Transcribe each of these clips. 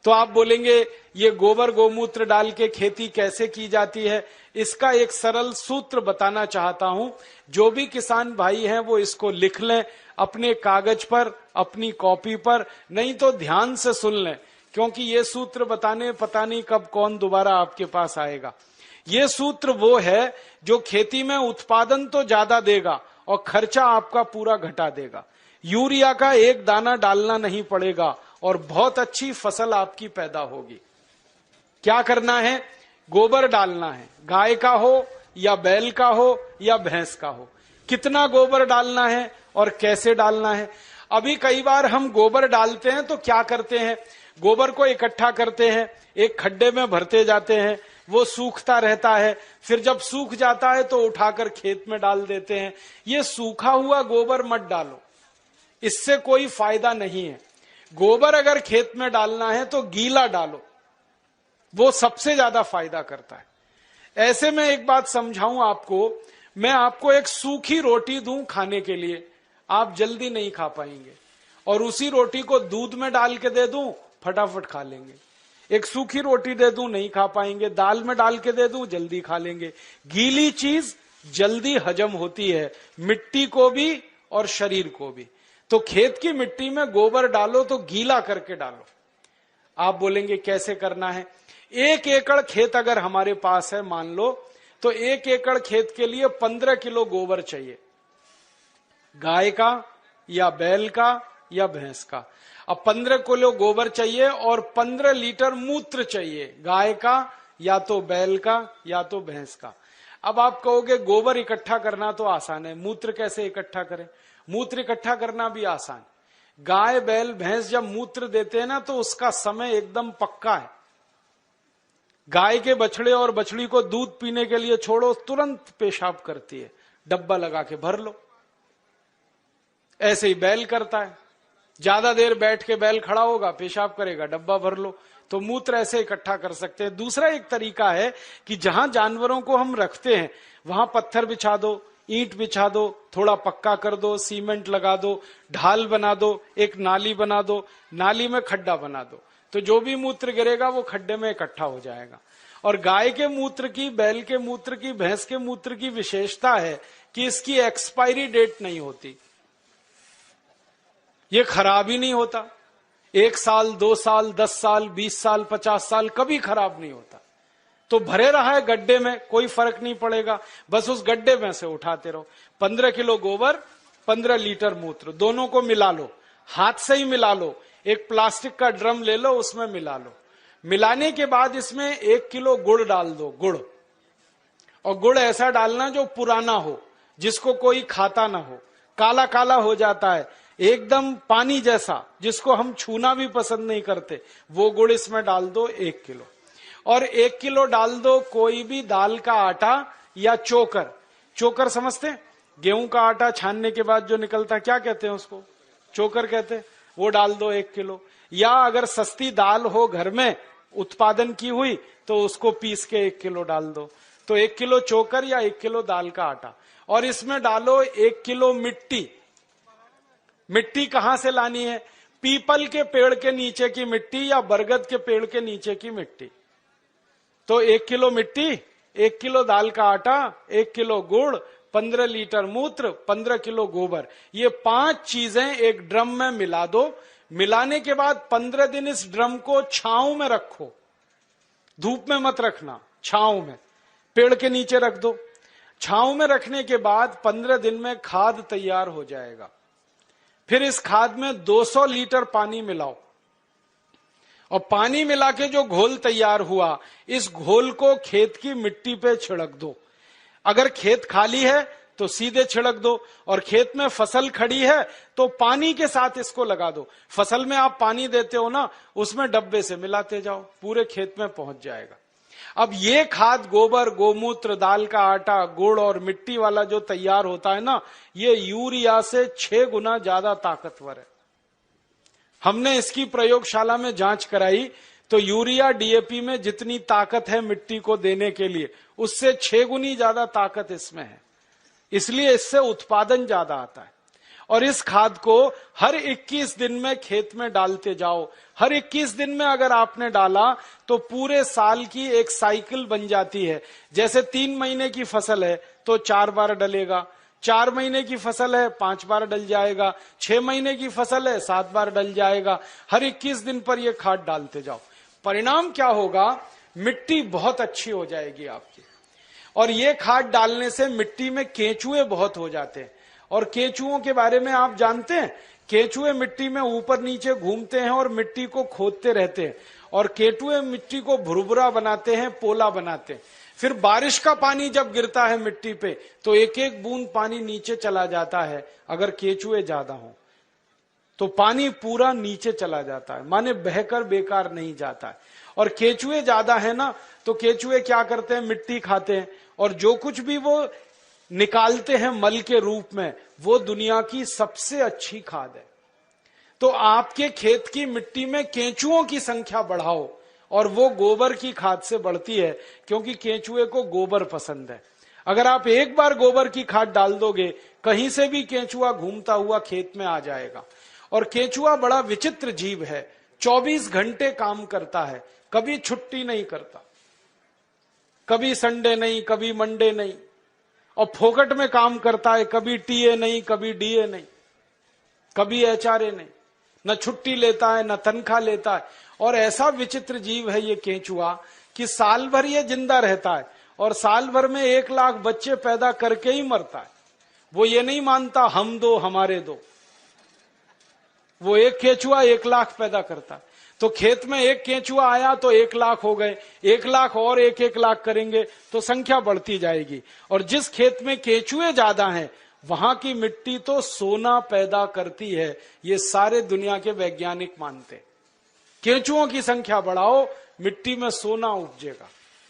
तो आप बोलेंगे ये गोबर गोमूत्र डाल के खेती कैसे की जाती है, इसका एक सरल सूत्र बताना चाहता हूं। जो भी किसान भाई हैं वो इसको लिख लें अपने कागज पर, अपनी कॉपी पर, नहीं तो ध्यान से सुन लें, क्योंकि ये सूत्र बताने पता नहीं कब कौन दोबारा आपके पास आएगा। ये सूत्र वो है जो खेती में उत्पादन तो ज्यादा देगा और खर्चा आपका पूरा घटा देगा। यूरिया का एक दाना डालना नहीं पड़ेगा और बहुत अच्छी फसल आपकी पैदा होगी। क्या करना है? गोबर डालना है, गाय का हो या बैल का हो या भैंस का हो। कितना गोबर डालना है और कैसे डालना है? अभी कई बार हम गोबर डालते हैं तो क्या करते हैं, गोबर को इकट्ठा करते हैं, एक खड्डे में भरते जाते हैं, वो सूखता रहता है, फिर जब सूख जाता है तो उठाकर खेत में डाल देते हैं। ये सूखा हुआ गोबर मत डालो, इससे कोई फायदा नहीं है। गोबर अगर खेत में डालना है तो गीला डालो, वो सबसे ज्यादा फायदा करता है। ऐसे में एक बात समझाऊं आपको, मैं आपको एक सूखी रोटी दूं खाने के लिए, आप जल्दी नहीं खा पाएंगे, और उसी रोटी को दूध में डाल के दे दूं, फटाफट खा लेंगे। एक सूखी रोटी दे दूं, नहीं खा पाएंगे, दाल में डाल के दे दूं, जल्दी खा लेंगे। गीली चीज जल्दी हजम होती है, मिट्टी को भी और शरीर को भी। तो खेत की मिट्टी में गोबर डालो तो गीला करके डालो। आप बोलेंगे कैसे करना है? 1 एकड़ खेत अगर हमारे पास है मान लो, तो 1 एकड़ खेत के लिए 15 किलो गोबर चाहिए, गाय का या बैल का या भैंस का। अब 15 किलो गोबर चाहिए और 15 लीटर मूत्र चाहिए, गाय का या तो बैल का या तो भैंस का। अब आप कहोगे गोबर इकट्ठा करना तो आसान है, मूत्र कैसे इकट्ठा करें? मूत्र इकट्ठा करना भी आसान। गाय बैल भैंस जब मूत्र देते हैं ना तो उसका समय एकदम पक्का है। गाय के बछड़े और बछड़ी को दूध पीने के लिए छोड़ो, तुरंत पेशाब करती है, डब्बा लगा के भर लो। ऐसे ही बैल करता है, ज्यादा देर बैठ के बैल खड़ा होगा, पेशाब करेगा, डब्बा भर लो। तो मूत्र ऐसे इकट्ठा कर सकते हैं। दूसरा एक तरीका है कि जहां जानवरों को हम रखते हैं वहां पत्थर बिछा दो, ईंट बिछा दो, थोड़ा पक्का कर दो, सीमेंट लगा दो, ढाल बना दो, एक नाली बना दो, नाली में खड्डा बना दो, तो जो भी मूत्र गिरेगा वो खड्डे में इकट्ठा हो जाएगा। और गाय के मूत्र की, बैल के मूत्र की, भैंस के मूत्र की विशेषता है कि इसकी एक्सपायरी डेट नहीं होती, ये खराब ही नहीं होता। 1 साल, 2 साल, 10 साल, 20 साल, 50 साल कभी खराब नहीं होता। तो भरे रहा है गड्ढे में, कोई फर्क नहीं पड़ेगा, बस उस गड्ढे में से उठाते रहो। 15 किलो गोबर, 15 लीटर मूत्र, दोनों को मिला लो, हाथ से ही मिला लो। एक प्लास्टिक का ड्रम ले लो, उसमें मिला लो। मिलाने के बाद इसमें 1 किलो गुड़ डाल दो, गुड़। और गुड़ ऐसा डालना जो पुराना हो, जिसको कोई खाता ना हो, काला काला हो जाता है, एकदम पानी जैसा, जिसको हम छूना भी पसंद नहीं करते, वो गुड़ इसमें डाल दो 1 किलो। और 1 किलो डाल दो कोई भी दाल का आटा या चोकर। चोकर समझते हैं? गेहूं का आटा छानने के बाद जो निकलता है, क्या कहते हैं उसको? चोकर कहते हैं। वो डाल दो 1 किलो। या अगर सस्ती दाल हो घर में उत्पादन की हुई तो उसको पीस के 1 किलो डाल दो। तो 1 किलो चोकर या 1 किलो दाल का आटा। और इसमें डालो 1 किलो मिट्टी। मिट्टी कहां से लानी है? पीपल के पेड़ के नीचे की मिट्टी या बरगद के पेड़ के नीचे की मिट्टी। तो 1 किलो मिट्टी, 1 किलो दाल का आटा, 1 किलो गुड़, 15 लीटर मूत्र, 15 किलो गोबर, ये 5 चीजें एक ड्रम में मिला दो। मिलाने के बाद 15 दिन इस ड्रम को छांव में रखो, धूप में मत रखना, छांव में, पेड़ के नीचे रख दो। छांव में रखने के बाद 15 दिन में खाद तैयार हो जाएगा। फिर इस खाद में 200 लीटर पानी मिलाओ और पानी मिला के जो घोल तैयार हुआ, इस घोल को खेत की मिट्टी पे छिड़क दो। अगर खेत खाली है तो सीधे छिड़क दो, और खेत में फसल खड़ी है तो पानी के साथ इसको लगा दो। फसल में आप पानी देते हो ना, उसमें डब्बे से मिलाते जाओ, पूरे खेत में पहुंच जाएगा। अब ये खाद, गोबर, गोमूत्र, दाल का आटा, गुड़ और मिट्टी वाला जो तैयार होता है ना, ये यूरिया से 6 गुना ज्यादा ताकतवर है। हमने इसकी प्रयोगशाला में जांच कराई तो यूरिया डीएपी में जितनी ताकत है मिट्टी को देने के लिए, उससे 6 गुनी ज्यादा ताकत इसमें है। इसलिए इससे उत्पादन ज्यादा आता है। और इस खाद को हर 21 दिन में खेत में डालते जाओ। हर 21 दिन में अगर आपने डाला तो पूरे साल की एक साइकिल बन जाती है। जैसे 3 महीने की फसल है तो 4 बार डलेगा, 4 महीने की फसल है 5 बार डल जाएगा, 6 महीने की फसल है 7 बार डल जाएगा। हर 21 दिन पर यह खाद डालते जाओ। परिणाम क्या होगा, मिट्टी बहुत अच्छी हो जाएगी आपकी। और ये खाद डालने से मिट्टी में केंचुए बहुत हो जाते हैं। और केंचुओं के बारे में आप जानते हैं, केंचुए मिट्टी में ऊपर नीचे घूमते हैं और मिट्टी को खोदते रहते हैं। और केंचुए मिट्टी को भुरभुरा बनाते हैं, पोला बनाते हैं। फिर बारिश का पानी जब गिरता है मिट्टी पे तो एक एक बूंद पानी नीचे चला जाता है। अगर केंचुए ज्यादा हो तो पानी पूरा नीचे चला जाता है, माने बहकर बेकार नहीं जाता है। और केंचुए ज्यादा है ना, तो केंचुए क्या करते हैं, मिट्टी खाते हैं और जो कुछ भी वो निकालते हैं मल के रूप में, वो दुनिया की सबसे अच्छी खाद है। तो आपके खेत की मिट्टी में केंचुओं की संख्या बढ़ाओ और वो गोबर की खाद से बढ़ती है, क्योंकि केंचुए को गोबर पसंद है। अगर आप एक बार गोबर की खाद डाल दोगे, कहीं से भी केंचुआ घूमता हुआ खेत में आ जाएगा। और केंचुआ बड़ा विचित्र जीव है, 24 घंटे काम करता है, कभी छुट्टी नहीं करता, कभी संडे नहीं, कभी मंडे नहीं, और फोकट में काम करता है, कभी टीए नहीं, कभी डीए नहीं, कभी एचआरए नहीं, न छुट्टी लेता है न तनख्वाह लेता है। और ऐसा विचित्र जीव है ये केंचुआ कि साल भर ये जिंदा रहता है और साल भर में 1 लाख बच्चे पैदा करके ही मरता है। वो ये नहीं मानता हम दो हमारे दो, वो एक केंचुआ 1 लाख पैदा करता है। तो खेत में एक केंचुआ आया तो 1 लाख हो गए, 1 लाख और 1-1 लाख करेंगे तो संख्या बढ़ती जाएगी। और जिस खेत में केंचुए ज्यादा हैं वहां की मिट्टी तो सोना पैदा करती है, ये सारे दुनिया के वैज्ञानिक मानते। केंचुओं की संख्या बढ़ाओ, मिट्टी में सोना उपजेगा,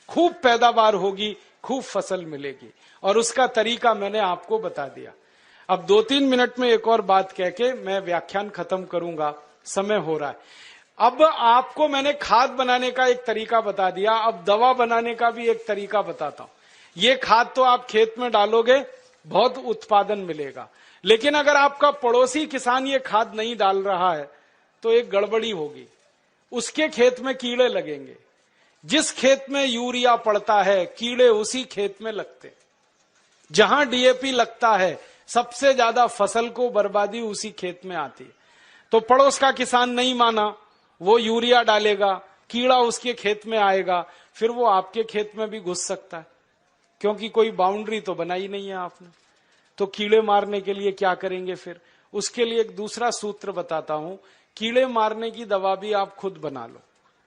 खूब पैदावार होगी, खूब फसल मिलेगी। और उसका तरीका मैंने आपको बता दिया। अब 2-3 मिनट में एक और बात कह के मैं व्याख्यान खत्म करूंगा, समय हो रहा है। अब आपको मैंने खाद बनाने का एक तरीका बता दिया, अब दवा बनाने का भी एक तरीका बताता हूं। ये खाद तो आप खेत में डालोगे, बहुत उत्पादन मिलेगा, लेकिन अगर आपका पड़ोसी किसान ये खाद नहीं डाल रहा है तो एक गड़बड़ी होगी, उसके खेत में कीड़े लगेंगे। जिस खेत में यूरिया पड़ता है कीड़े उसी खेत में लगते, जहां डीएपी लगता है सबसे ज्यादा फसल को बर्बादी उसी खेत में आती है। तो पड़ोस का किसान नहीं माना, वो यूरिया डालेगा, कीड़ा उसके खेत में आएगा, फिर वो आपके खेत में भी घुस सकता है, क्योंकि कोई बाउंड्री तो बनाई नहीं है आपने। तो कीड़े मारने के लिए क्या करेंगे फिर? उसके लिए एक दूसरा सूत्र बताता हूं। कीड़े मारने की दवा भी आप खुद बना लो,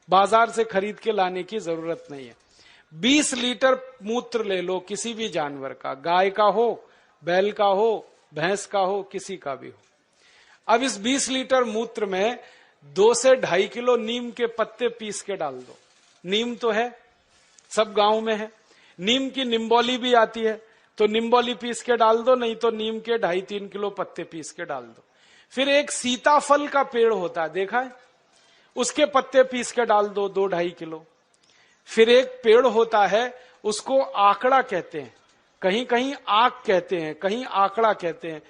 बाजार से खरीद के लाने की जरूरत नहीं है। 20 लीटर मूत्र ले लो किसी भी जानवर का, गाय का हो, बैल का हो, भैंस का हो, किसी का भी हो। अब इस 20 लीटर मूत्र में 2 से 2.5 किलो नीम के पत्ते पीस के डाल दो। नीम तो है, सब गांव में है। नीम की निम्बोली भी आती है, तो निम्बोली पीस के डाल दो, नहीं तो नीम के 2.5-3 किलो पत्ते पीस के डाल दो। फिर एक सीताफल का पेड़ होता है, देखा है, उसके पत्ते पीस के डाल दो 2-2.5 किलो। फिर एक पेड़ होता है, उसको आकड़ा कहते हैं, कहीं कहीं आक कहते हैं, कहीं आकड़ा कहते हैं,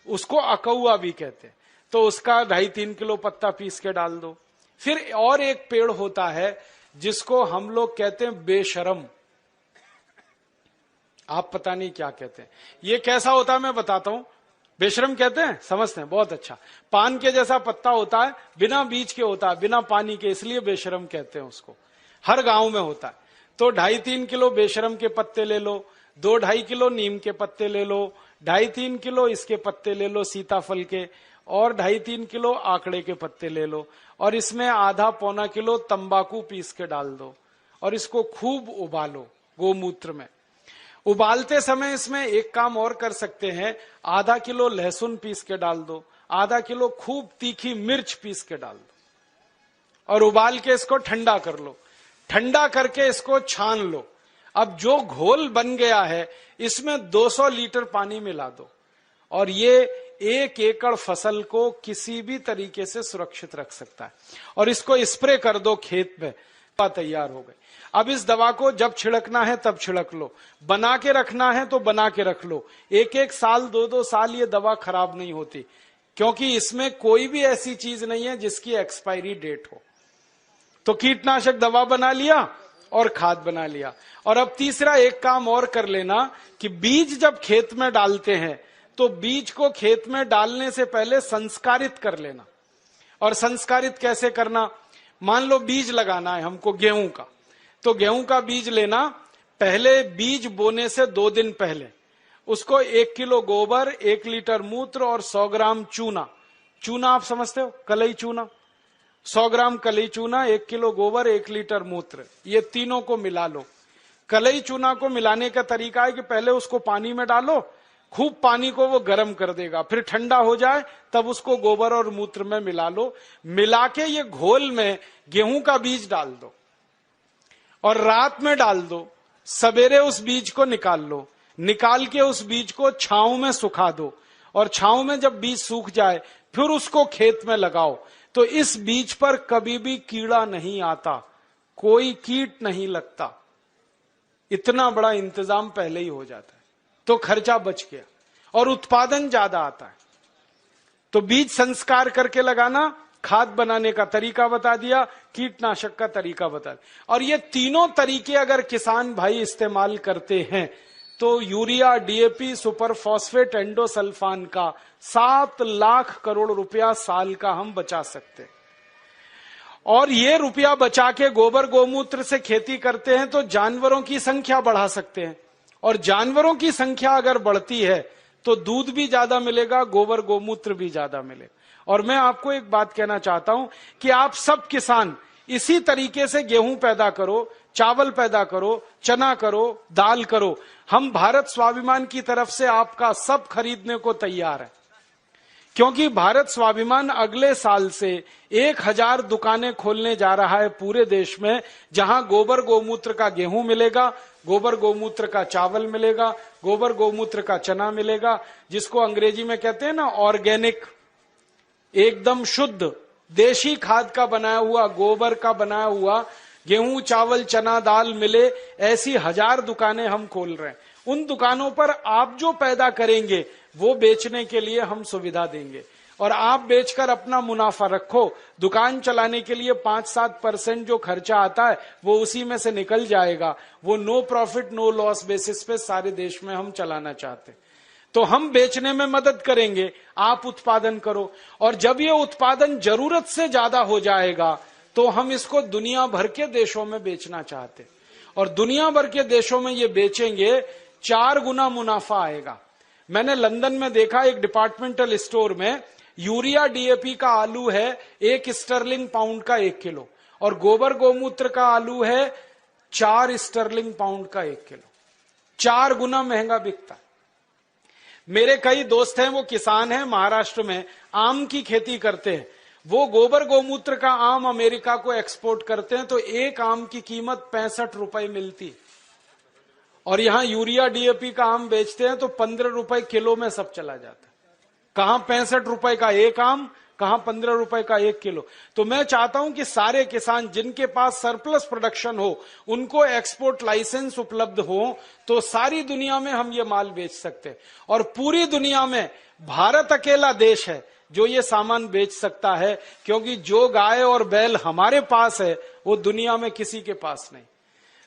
उसको अकौआ भी कहते हैं, तो उसका 2.5-3 किलो पत्ता पीस के डाल दो। फिर और एक पेड़ होता है जिसको हम लोग कहते हैं बेशरम, आप पता नहीं क्या कहते हैं। ये कैसा होता है मैं बताता हूं। बेशरम कहते हैं, समझते हैं, बहुत अच्छा। पान के जैसा पत्ता होता है, बिना बीज के होता है, बिना पानी के, इसलिए बेशरम कहते हैं उसको। हर गांव में होता है। तो 2.5-3 किलो बेशरम के पत्ते ले लो, 2-2.5 किलो नीम के पत्ते ले लो, 2.5-3 किलो इसके पत्ते ले लो सीताफल के, और 2.5-3 किलो आकड़े के पत्ते ले लो, और इसमें आधा-पौना किलो तंबाकू पीस के डाल दो, और इसको खूब उबालो गोमूत्र में। उबालते समय इसमें एक काम और कर सकते हैं, आधा किलो लहसुन पीस के डाल दो, आधा किलो खूब तीखी मिर्च पीस के डाल दो, और उबाल के इसको ठंडा कर लो। ठंडा करके इसको छान लो। अब जो घोल बन गया है इसमें 200 लीटर पानी मिला दो, और ये 1 एकड़ फसल को किसी भी तरीके से सुरक्षित रख सकता है। और इसको स्प्रे कर दो खेत में, दवा तैयार हो गई। अब इस दवा को जब छिड़कना है तब छिड़क लो, बना के रखना है तो बना के रख लो। एक एक साल, दो दो साल ये दवा खराब नहीं होती, क्योंकि इसमें कोई भी ऐसी चीज नहीं है जिसकी एक्सपायरी डेट हो। तो कीटनाशक दवा बना लिया और खाद बना लिया। और अब तीसरा एक काम और कर लेना कि बीज जब खेत में डालते हैं तो बीज को खेत में डालने से पहले संस्कारित कर लेना। और संस्कारित कैसे करना? मान लो बीज लगाना है हमको गेहूं का, तो गेहूं का बीज लेना, पहले बीज बोने से 2 दिन पहले उसको 1 किलो गोबर, 1 लीटर मूत्र और 100 ग्राम चूना, चूना आप समझते हो, कलई चूना, 100 ग्राम कलई चूना, 1 किलो गोबर, 1 लीटर मूत्र, ये तीनों को मिला लो। कलई चूना को मिलाने का तरीका है कि पहले उसको पानी में डालो, खूब पानी को वो गर्म कर देगा, फिर ठंडा हो जाए तब उसको गोबर और मूत्र में मिला लो। मिला के ये घोल में गेहूं का बीज डाल दो और रात में डाल दो, सवेरे उस बीज को निकाल लो, निकाल के उस बीज को छांव में सुखा दो, और छांव में जब बीज सूख जाए फिर उसको खेत में लगाओ। तो इस बीज पर कभी भी कीड़ा नहीं आता, कोई कीट नहीं लगता, इतना बड़ा इंतजाम पहले ही हो जाता है, तो खर्चा बच गया और उत्पादन ज्यादा आता है। तो बीज संस्कार करके लगाना, खाद बनाने का तरीका बता दिया, कीटनाशक का तरीका बता दिया। और ये तीनों तरीके अगर किसान भाई इस्तेमाल करते हैं तो urea, DAP, super phosphate, endosulfan का 7 लाख करोड़ रुपया साल का हम बचा सकते हैं। और ये रुपया बचा के गोबर गोमूत्र से खेती करते हैं तो जानवरों की संख्या बढ़ा सकते हैं, और जानवरों की संख्या अगर बढ़ती है तो दूध भी ज्यादा मिलेगा, गोबर गोमूत्र भी ज्यादा मिलेगा। और मैं आपको एक बात कहना चाहता हूं कि आप सब किसान इसी तरीके से गेहूं पैदा करो, चावल पैदा करो, चना करो, दाल करो। हम भारत स्वाभिमान की तरफ से आपका सब खरीदने को तैयार है, क्योंकि भारत स्वाभिमान अगले साल से 1000 दुकानें खोलने जा रहा है पूरे देश में, जहां गोबर गोमूत्र का गेहूं मिलेगा, गोबर गोमूत्र का चावल मिलेगा, गोबर गोमूत्र का चना मिलेगा, जिसको अंग्रेजी में कहते हैं ना ऑर्गेनिक, एकदम शुद्ध देशी खाद का बनाया हुआ, गोबर का बनाया हुआ गेहूं, चावल, चना, दाल मिले, ऐसी 1000 दुकानें हम खोल रहे हैं। उन दुकानों पर आप जो पैदा करेंगे वो बेचने के लिए हम सुविधा देंगे, और आप बेचकर अपना मुनाफा रखो। दुकान चलाने के लिए 5-7% जो खर्चा आता है वो उसी में से निकल जाएगा। वो no profit no loss basis पे सारे देश में हम चलाना चाहते हैं। तो हम बेचने में मदद करेंगे, आप उत्पादन करो। और जब ये उत्पादन जरूरत से ज्यादा हो जाएगा तो हम इसको दुनिया भर के देशों में बेचना चाहते हैं, और दुनिया भर के देशों में ये बेचेंगे, 4 गुना मुनाफा आएगा। मैंने लंदन में देखा, एक डिपार्टमेंटल स्टोर में यूरिया डीएपी का आलू है 1 स्टर्लिंग पाउंड का 1 किलो, और गोबर गोमूत्र का आलू है 4 स्टर्लिंग पाउंड का 1 किलो। 4 गुना महंगा बिकता है। मेरे कई दोस्त हैं, वो किसान हैं, महाराष्ट्र में आम की खेती करते हैं। वो गोबर गोमूत्र का आम अमेरिका को एक्सपोर्ट करते हैं, तो एक आम की कीमत 65 रुपए मिलती, और यहां यूरिया डीएपी का आम बेचते हैं तो 15 रुपए किलो में सब चला जाता है। कहां 65 रुपए का एक आम, कहां 15 रुपए का 1 किलो। तो मैं चाहता हूं कि सारे किसान जिनके पास सरप्लस प्रोडक्शन हो, उनको एक्सपोर्ट लाइसेंस उपलब्ध हो, तो सारी दुनिया में हम ये माल बेच सकते हैं। और पूरी दुनिया में भारत अकेला देश है जो ये सामान बेच सकता है, क्योंकि जो गाय और बैल हमारे पास है वो दुनिया में किसी के पास नहीं।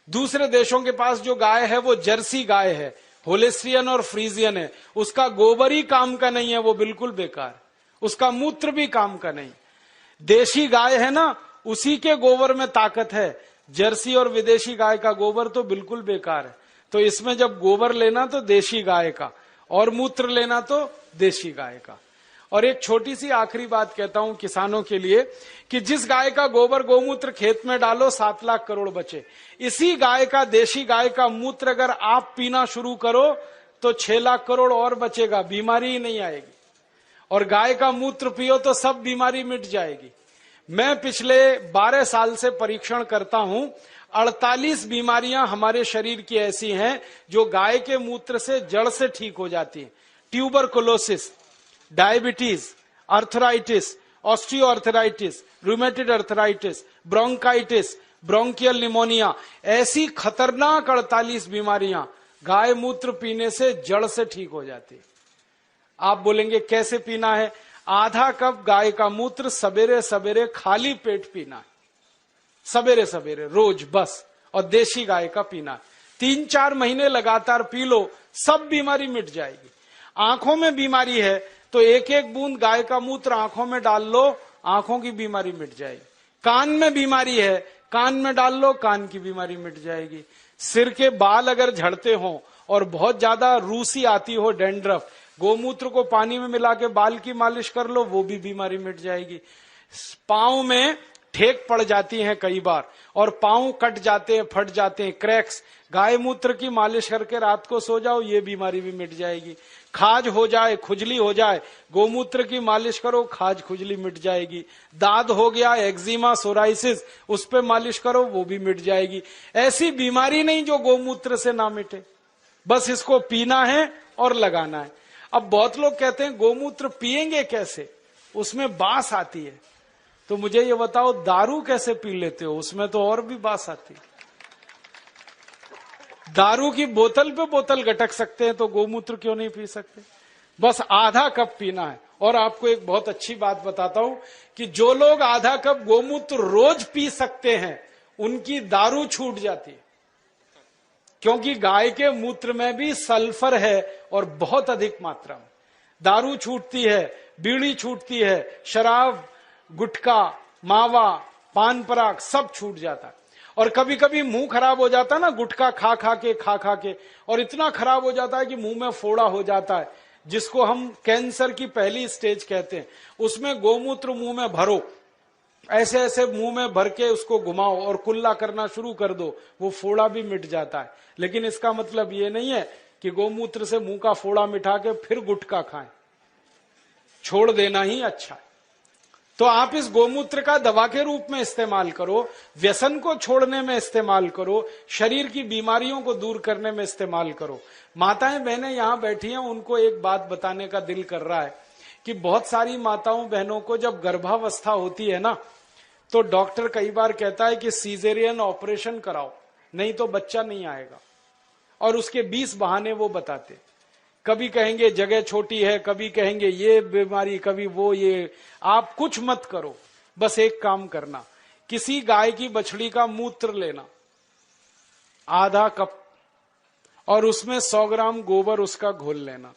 दूसरे देशों के पास जो गाय है वो जर्सी गाय है, होलेस्ट्रियन और फ्रीजियन है, उसका गोबर ही काम का नहीं है, वो बिल्कुल बेकार, उसका मूत्र भी काम का नहीं। देशी गाय है ना, उसी के गोबर में ताकत है, जर्सी और विदेशी गाय का गोबर तो बिल्कुल बेकार है। तो इसमें जब गोबर लेना तो देशी गाय का, और मूत्र लेना तो देशी गाय का। और एक छोटी सी आखिरी बात कहता हूं किसानों के लिए, कि जिस गाय का गोबर गोमूत्र खेत में डालो 7 लाख करोड़ बचे, इसी गाय का, देशी गाय का मूत्र अगर आप पीना शुरू करो तो 6 लाख करोड़ और बचेगा, बीमारी ही नहीं आएगी। और गाय का मूत्र पियो तो सब बीमारी मिट जाएगी। मैं पिछले 12 साल से परीक्षण करता हूं, 48 बीमारियां हमारे शरीर की ऐसी हैं जो गाय के मूत्र से जड़ से ठीक हो जाती हैं। Tuberculosis, diabetes, arthritis, osteoarthritis, rheumatoid arthritis, bronchitis, bronchial pneumonia, ऐसी खतरनाक 48 बीमारियां गाय मूत्र पीने से जड़ से ठीक हो जाती है। आप बोलेंगे कैसे पीना है? आधा कप गाय का मूत्र सवेरे सवेरे खाली पेट पीना है, सवेरे सवेरे रोज बस, और देशी गाय का पीना है। 3-4 महीने लगातार पी लो, सब बीमारी मिट जाएगी। आंखों में बीमारी है तो एक एक बूंद गाय का मूत्र आंखों में डाल लो, आंखों की बीमारी मिट जाएगी। कान में बीमारी है, कान में डाल लो, कान की बीमारी मिट जाएगी। सिर के बाल अगर झड़ते हो और बहुत ज्यादा रूसी आती हो, डैंड्रफ, गोमूत्र को पानी में मिला के बाल की मालिश कर लो, वो भी बीमारी मिट जाएगी। पांव में ठेक पड़ जाती हैं कई बार, और पांव कट जाते हैं, फट जाते हैं, क्रैक्स, गाय मूत्र की मालिश करके रात को सो जाओ, ये बीमारी भी मिट जाएगी। खाज हो जाए, खुजली हो जाए, गोमूत्र की मालिश करो, खाज खुजली मिट जाएगी। दाद हो गया, एक्जिमा, सोराइसिस, उस पे मालिश करो, वो भी मिट जाएगी। ऐसी बीमारी नहीं जो गोमूत्र से ना मिटे। बस इसको पीना है और लगाना है। अब बहुत लोग कहते हैं गोमूत्र पिएंगे कैसे, उसमें बास आती है। तो मुझे ये बताओ, दारू कैसे पी लेते हो? उसमें तो और भी बास आती है। दारू की बोतल पे बोतल गटक सकते हैं तो गोमूत्र क्यों नहीं पी सकते? बस आधा कप पीना है। और आपको एक बहुत अच्छी बात बताता हूं कि जो लोग आधा कप गोमूत्र रोज पी सकते हैं, उनकी दारू छूट जाती है। क्योंकि गाय के मूत्र में भी सल्फर है और बहुत अधिक मात्रा में। दारू छूटती है, बीड़ी छूटती है, शराब, गुटखा, मावा, पान पराग सब छूट जाता है। और कभी कभी मुंह खराब हो जाता है ना, गुटखा खा खा के, और इतना खराब हो जाता है कि मुंह में फोड़ा हो जाता है, जिसको हम कैंसर की पहली स्टेज कहते हैं। उसमें गोमूत्र मुंह में भरो, ऐसे ऐसे मुंह में भर के उसको घुमाओ और कुल्ला करना शुरू कर दो, वो फोड़ा भी मिट जाता है। लेकिन इसका मतलब ये नहीं है कि गोमूत्र से मुंह का फोड़ा मिटा के फिर गुटखा खाएं, छोड़ देना ही अच्छा है। तो आप इस गोमूत्र का दवा के रूप में इस्तेमाल करो, व्यसन को छोड़ने में इस्तेमाल करो, शरीर की बीमारियों को दूर करने में इस्तेमाल करो। माताएं बहनें यहां बैठी हैं, उनको एक बात बताने का दिल कर रहा है कि बहुत सारी माताओं बहनों को जब गर्भावस्था होती है ना, तो डॉक्टर कई बार कहता है कि सीजेरियन ऑपरेशन कराओ, नहीं तो बच्चा नहीं आएगा। और उसके 20 बहाने वो बताते, कभी कहेंगे जगह छोटी है, कभी कहेंगे ये बीमारी, कभी वो ये। आप कुछ मत करो, बस एक काम करना, किसी गाय की बछड़ी का मूत्र लेना आधा कप, और उसमें 100 ग्राम गोबर उसका घोल लेना।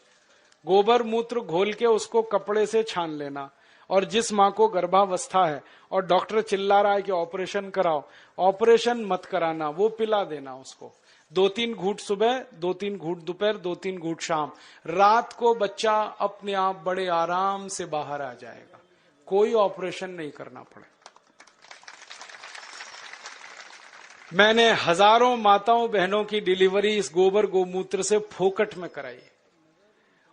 गोबर मूत्र घोल के उसको कपड़े से छान लेना। और जिस माँ को गर्भावस्था है और डॉक्टर चिल्ला रहा है कि ऑपरेशन कराओ, ऑपरेशन मत कराना, वो पिला देना उसको। 2-3 घूंट सुबह, 2-3 घूंट दोपहर, 2-3 घूंट शाम। रात को बच्चा अपने आप बड़े आराम से बाहर आ जाएगा, कोई ऑपरेशन नहीं करना पड़े। मैंने हजारों माताओं बहनों की डिलीवरी इस गोबर गोमूत्र से फोकट में कराई।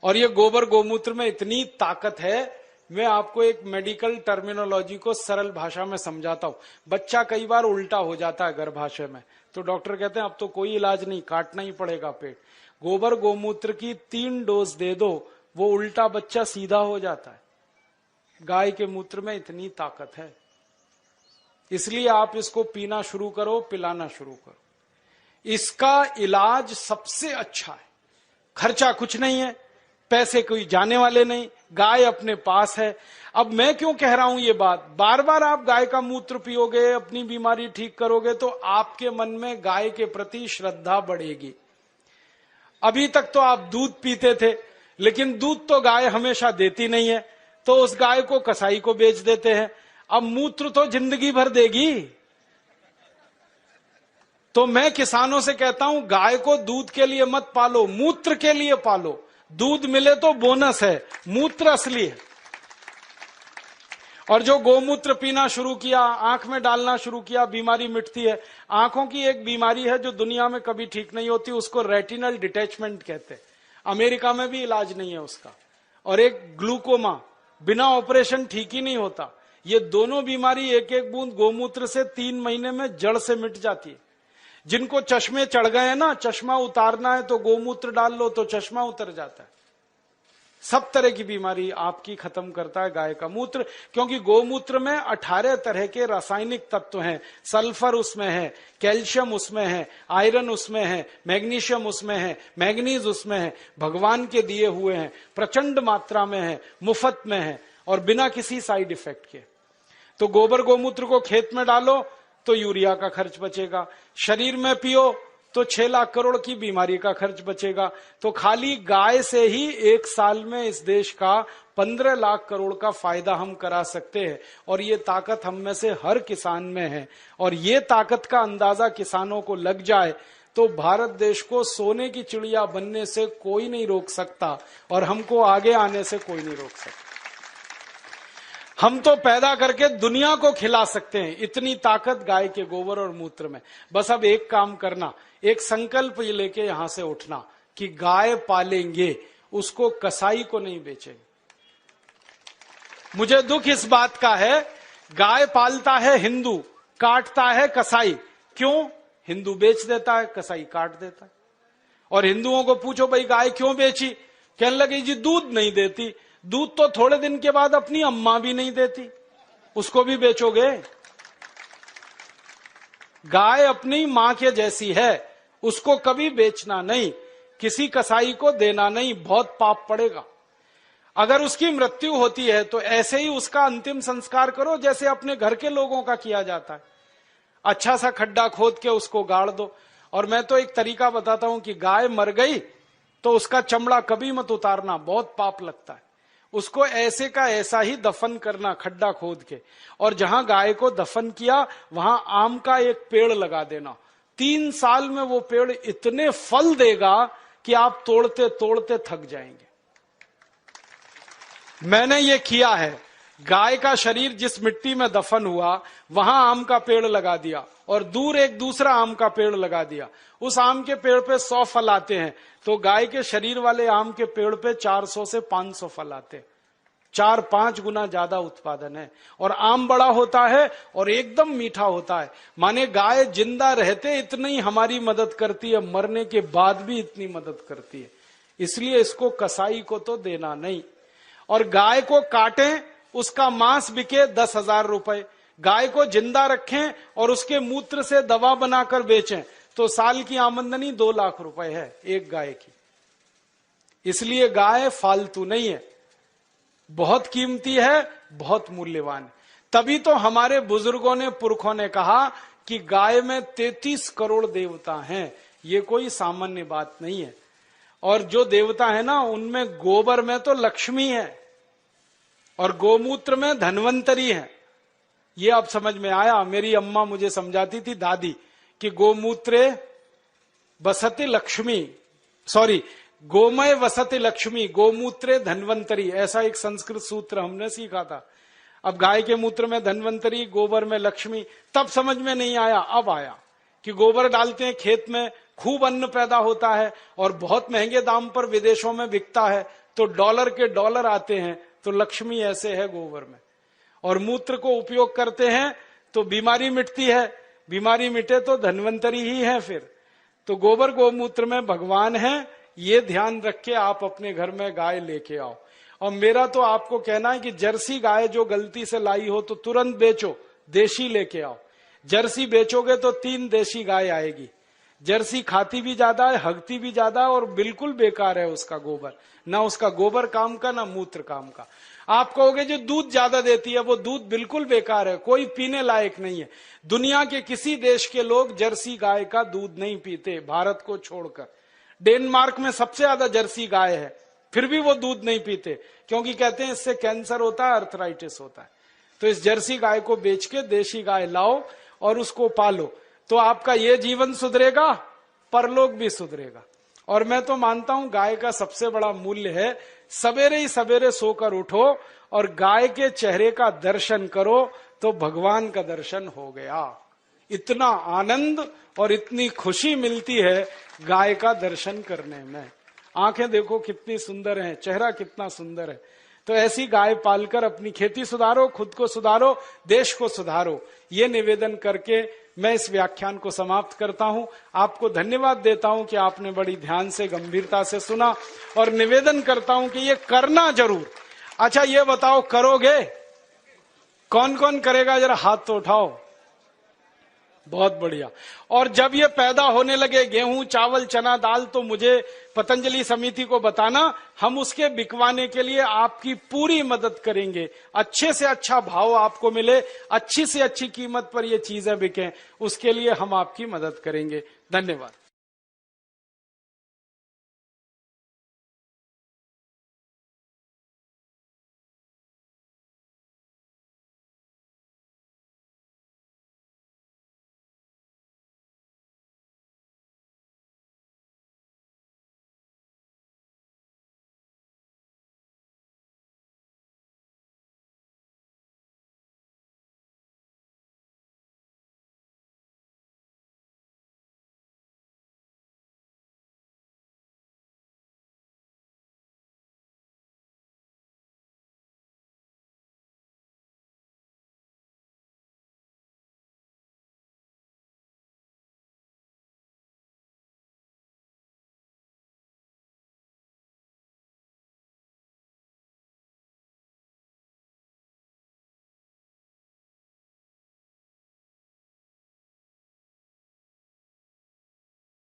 और ये गोबर गोमूत्र में इतनी ताकत है, मैं आपको एक मेडिकल टर्मिनोलॉजी को सरल भाषा में समझाता हूं। बच्चा कई बार उल्टा हो जाता है गर्भाशय में, तो डॉक्टर कहते हैं अब तो कोई इलाज नहीं, काटना ही पड़ेगा पेट। गोबर गोमूत्र की 3 डोज दे दो, वो उल्टा बच्चा सीधा हो जाता है। गाय के मूत्र में इतनी ताकत है, इसलिए आप इसको पीना शुरू करो, पिलाना शुरू करो। इसका इलाज सबसे अच्छा है, खर्चा कुछ नहीं है, पैसे कोई जाने वाले नहीं, गाय अपने पास है। अब मैं क्यों कह रहा हूं ये बात, बार बार आप गाय का मूत्र पियोगे, अपनी बीमारी ठीक करोगे, तो आपके मन में गाय के प्रति श्रद्धा बढ़ेगी। अभी तक तो आप दूध पीते थे, लेकिन दूध तो गाय हमेशा देती नहीं है, तो उस गाय को कसाई को बेच देते हैं। अब मूत्र तो जिंदगी भर देगी। तो मैं किसानों से कहता हूं, गाय को दूध के लिए मत पालो, मूत्र के लिए पालो। दूध मिले तो बोनस है, मूत्र असली है। और जो गोमूत्र पीना शुरू किया, आंख में डालना शुरू किया, बीमारी मिटती है। आंखों की एक बीमारी है जो दुनिया में कभी ठीक नहीं होती, उसको रेटिनल डिटैचमेंट कहते हैं। अमेरिका में भी इलाज नहीं है उसका। और एक ग्लूकोमा, बिना ऑपरेशन ठीक ही नहीं होता। ये दोनों बीमारी एक एक बूंद गोमूत्र से 3 महीने में जड़ से मिट जाती है। जिनको चश्मे चढ़ गए हैं ना, चश्मा उतारना है तो गोमूत्र डाल लो तो चश्मा उतर जाता है। सब तरह की बीमारी आपकी खत्म करता है गाय का मूत्र, क्योंकि गोमूत्र में 18 तरह के रासायनिक तत्व हैं। सल्फर उसमें है, कैल्शियम उसमें है, आयरन उसमें है, मैग्नीशियम उसमें है, मैग्नीज उसमें है, भगवान के दिए हुए हैं, प्रचंड मात्रा में है, मुफ्त में है और बिना किसी साइड इफेक्ट के। तो गोबर गोमूत्र को खेत में डालो तो यूरिया का खर्च बचेगा, शरीर में पियो तो 6 लाख करोड़ की बीमारी का खर्च बचेगा। तो खाली गाय से ही एक साल में इस देश का 15 लाख करोड़ का फायदा हम करा सकते हैं। और ये ताकत हम में से हर किसान में है, और ये ताकत का अंदाजा किसानों को लग जाए तो भारत देश को सोने की चिड़िया बनने से कोई नहीं रोक सकता, और हमको आगे आने से कोई नहीं रोक सकता। हम तो पैदा करके दुनिया को खिला सकते हैं, इतनी ताकत गाय के गोबर और मूत्र में। बस अब एक काम करना, एक संकल्प ये लेके यहां से उठना कि गाय पालेंगे, उसको कसाई को नहीं बेचेंगे। मुझे दुख इस बात का है, गाय पालता है हिंदू, काटता है कसाई। क्यों? हिंदू बेच देता है, कसाई काट देता है। और हिंदुओं को पूछो भाई गाय क्यों बेची, कहने लगे जी दूध नहीं देती। दूध तो थोड़े दिन के बाद अपनी अम्मा भी नहीं देती, उसको भी बेचोगे? गाय अपनी मां के जैसी है, उसको कभी बेचना नहीं, किसी कसाई को देना नहीं, बहुत पाप पड़ेगा। अगर उसकी मृत्यु होती है तो ऐसे ही उसका अंतिम संस्कार करो जैसे अपने घर के लोगों का किया जाता है। अच्छा सा खड्डा खोद के उसको गाड़ दो। और मैं तो एक तरीका बताता हूं कि गाय मर गई तो उसका चमड़ा कभी मत उतारना, बहुत पाप लगता है। उसको ऐसे का ऐसा ही दफन करना, खड्डा खोद के, और जहां गाय को दफन किया वहां आम का एक पेड़ लगा देना। 3 साल में वो पेड़ इतने फल देगा कि आप तोड़ते तोड़ते थक जाएंगे। मैंने ये किया है, गाय का शरीर जिस मिट्टी में दफन हुआ वहां आम का पेड़ लगा दिया और दूर एक दूसरा आम का पेड़ लगा दिया। उस आम के पेड़ पे 100 फल आते हैं, तो गाय के शरीर वाले आम के पेड़ पे 400 से 500 फल आते हैं। 4-5 गुना ज्यादा उत्पादन है, और आम बड़ा होता है और एकदम मीठा होता है। माने गाय जिंदा रहते इतनी हमारी मदद करती है, मरने के बाद भी इतनी मदद करती है। इसलिए इसको कसाई को तो देना नहीं। और गाय को काटें, उसका मांस बिके 10,000 रुपए, गाय को जिंदा रखें और उसके मूत्र से दवा बनाकर बेचें तो साल की आमदनी 2 लाख रुपए है एक गाय की। इसलिए गाय फालतू नहीं है, बहुत कीमती है, बहुत मूल्यवान है। तभी तो हमारे बुजुर्गों ने, पुरखों ने कहा कि गाय में 33 करोड़ देवता हैं। ये कोई सामान्य बात नहीं है। और जो देवता है ना, उनमें गोबर में तो लक्ष्मी है और गोमूत्र में धन्वंतरी है। ये अब समझ में आया। मेरी अम्मा मुझे समझाती थी, दादी, कि गोमूत्रे वसति लक्ष्मी, सॉरी, गोमय वसति लक्ष्मी, गोमूत्रे धन्वंतरी, ऐसा एक संस्कृत सूत्र हमने सीखा था। अब गाय के मूत्र में धन्वंतरी, गोबर में लक्ष्मी, तब समझ में नहीं आया, अब आया कि गोबर डालते हैं खेत में, खूब अन्न पैदा होता है और बहुत महंगे दाम पर विदेशों में बिकता है, तो डॉलर के डॉलर आते हैं। तो लक्ष्मी ऐसे है गोबर में। और मूत्र को उपयोग करते हैं तो बीमारी मिटती है, बीमारी मिटे तो धन्वंतरी ही है फिर। तो गोबर गोमूत्र में भगवान है, ये ध्यान रख के आप अपने घर में गाय लेके आओ। और मेरा तो आपको कहना है कि जर्सी गाय जो गलती से लाई हो तो तुरंत बेचो, देशी लेके आओ। जर्सी बेचोगे तो 3 देशी गाय आएगी। जर्सी खाती भी ज्यादा है, हगती भी ज्यादा है और बिल्कुल बेकार है उसका गोबर, ना उसका गोबर काम का ना मूत्र काम का। आप कहोगे जो दूध ज्यादा देती है, वो दूध बिल्कुल बेकार है, कोई पीने लायक नहीं है। दुनिया के किसी देश के लोग जर्सी गाय का दूध नहीं पीते, भारत को छोड़कर। डेनमार्क में सबसे ज्यादा जर्सी गाय है, फिर भी वो दूध नहीं पीते, क्योंकि कहते हैं इससे कैंसर होता है, अर्थराइटिस होता है। तो इस जर्सी गाय को बेच के देशी गाय लाओ और उसको पालो, तो आपका ये जीवन सुधरेगा, परलोक भी सुधरेगा। और मैं तो मानता हूं गाय का सबसे बड़ा मूल्य है, सवेरे ही सवेरे सोकर उठो और गाय के चेहरे का दर्शन करो तो भगवान का दर्शन हो गया। इतना आनंद और इतनी खुशी मिलती है गाय का दर्शन करने में। आंखें देखो कितनी सुंदर हैं, चेहरा कितना सुंदर है। तो ऐसी गाय पालकर अपनी खेती सुधारो, खुद को सुधारो, देश को सुधारो। ये निवेदन करके मैं इस व्याख्यान को समाप्त करता हूं। आपको धन्यवाद देता हूं कि आपने बड़ी ध्यान से, गंभीरता से सुना, और निवेदन करता हूं कि ये करना जरूर। अच्छा, ये बताओ, करोगे? कौन कौन करेगा? जरा हाथ तो उठाओ। बहुत बढ़िया। और जब ये पैदा होने लगे गेहूं, चावल, चना, दाल, तो मुझे पतंजलि समिति को बताना, हम उसके बिकवाने के लिए आपकी पूरी मदद करेंगे। अच्छे से अच्छा भाव आपको मिले, अच्छी से अच्छी कीमत पर ये चीजें बिकें, उसके लिए हम आपकी मदद करेंगे। धन्यवाद।